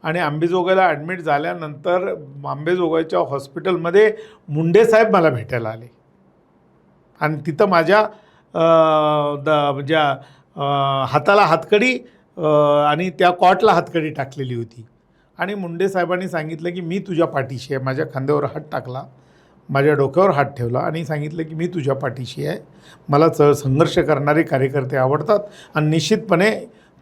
आणि अंबेजोगाईला ॲडमिट झाल्यानंतर अंबेजोगाईच्या हॉस्पिटलमध्ये मुंडे साहेब मला भेटायला आले आणि तिथं माझ्या हाताला हातकडी आणि त्या कॉटला हातकडी टाकलेली होती आणि मुंडे साहेबांनी सांगितलं की मी तुझ्या पाठीशी आहे. माझ्या खांद्यावर हात टाकला, माझ्या डोक्यावर हात ठेवला आणि सांगितलं की मी तुझ्या पाठीशी आहे. मला संघर्ष करणारे कार्यकर्ते आवडतात आणि निश्चितपणे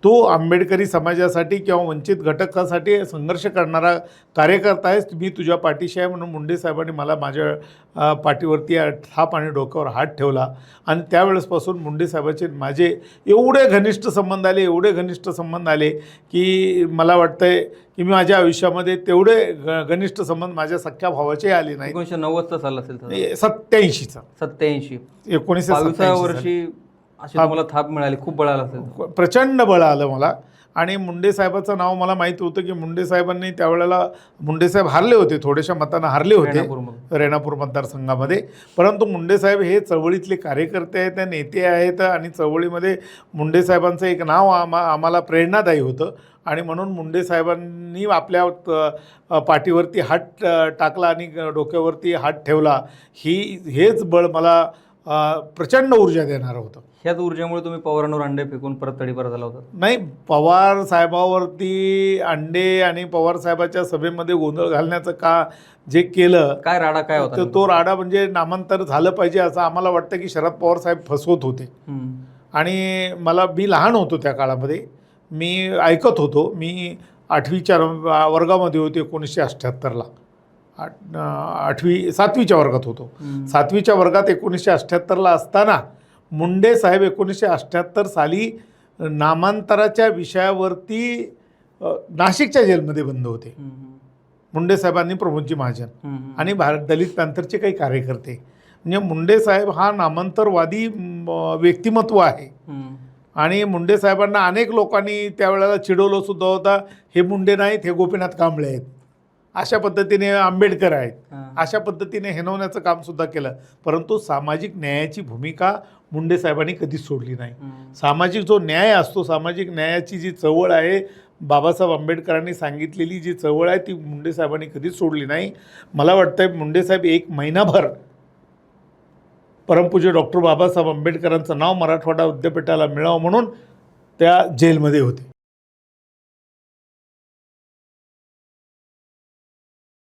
तो आंबेडकरी समाजासाठी किंवा वंचित घटकासाठी संघर्ष करणारा कार्यकर्ता आहेस, मी तुझ्या पाठीशी आहे. म्हणून मुंडे साहेबांनी मला माझ्या पाठीवरती थाप आणि डोक्यावर हात ठेवला आणि त्यावेळेसपासून मुंडे साहेबाचे माझे एवढे घनिष्ठ संबंध आले की मला वाटतं आहे की मी माझ्या आयुष्यामध्ये तेवढे घनिष्ठ संबंध माझ्या सख्ख्या भावाचे आले नाही. 1990चा साल असेल, 87चा 1922 वर्षी अशी तुम्हाला थाप मिळाली, खूप बळ आलं असेल. प्रचंड बळ आलं मला. आणि मुंडे साहेबाचं नाव मला माहीत होतं की मुंडे साहेबांनी त्यावेळेला मुंडे साहेब हारले होते, थोड्याशा मतांना हारले होते रेणापूर मतदारसंघामध्ये. परंतु मुंडे साहेब हे चळवळीतले कार्यकर्ते आहेत, त्या नेते आहेत आणि चळवळीमध्ये मुंडे साहेबांचं एक नाव आम्हाला प्रेरणादायी होतं आणि म्हणून मुंडे साहेबांनी आपल्या पाठीवरती हात टाकला आणि डोक्यावरती हात ठेवला. हेच बळ मला प्रचंड ऊर्जा देणारं होतं. ह्याच ऊर्जेमुळे तुम्ही पवारांवर अंडे फेकून परत तडीपार झाला होता? नाही, पवार साहेबावरती अंडे आणि पवार साहेबाच्या सभेमध्ये गोंधळ घालण्याचं जे केलं, काय राडा काय होता? तो राडा म्हणजे नामांतर झालं पाहिजे असं आम्हाला वाटतं की शरद पवार साहेब फसवत होते. आणि मी लहान होतो त्या काळामध्ये, मी ऐकत होतो. मी 8वीच्या वर्गामध्ये होते 1978ला. 7वीच्या वर्गात होतो. 7वीच्या वर्गात 1978ला असताना मुंडे साहेब 1978 साली नामांतराच्या विषयावरती नाशिकच्या जेलमध्ये बंद होते. मुंडे साहेबांनी, प्रमोदजी महाजन आणि दलित पॅंथरचे काही कार्यकर्ते. म्हणजे मुंडे साहेब हा नामांतरवादी व्यक्तिमत्व आहे. आणि मुंडे साहेबांना अनेक लोकांनी त्यावेळेला चिडवलं सुद्धा होता, हे मुंडे नाहीत, हे गोपीनाथ कांबळे आहेत, अशा पद्धतीने आंबेडकर आहेत, अशा पद्धतीने हेनवण्याचं कामसुद्धा केलं. परंतु सामाजिक न्यायाची भूमिका मुंडे साहेबांनी कधीच सोडली नाही. सामाजिक जो न्याय असतो, सामाजिक न्यायाची जी चळवळ आहे, बाबासाहेब आंबेडकरांनी सांगितलेली जी चळवळ आहे, ती मुंडे साहेबांनी कधीच सोडली नाही. मला वाटतं मुंडे साहेब 1 महिनाभर परमपूज्य डॉक्टर बाबासाहेब आंबेडकरांचं नाव मराठवाडा विद्यापीठाला मिळावं म्हणून त्या जेलमध्ये होते.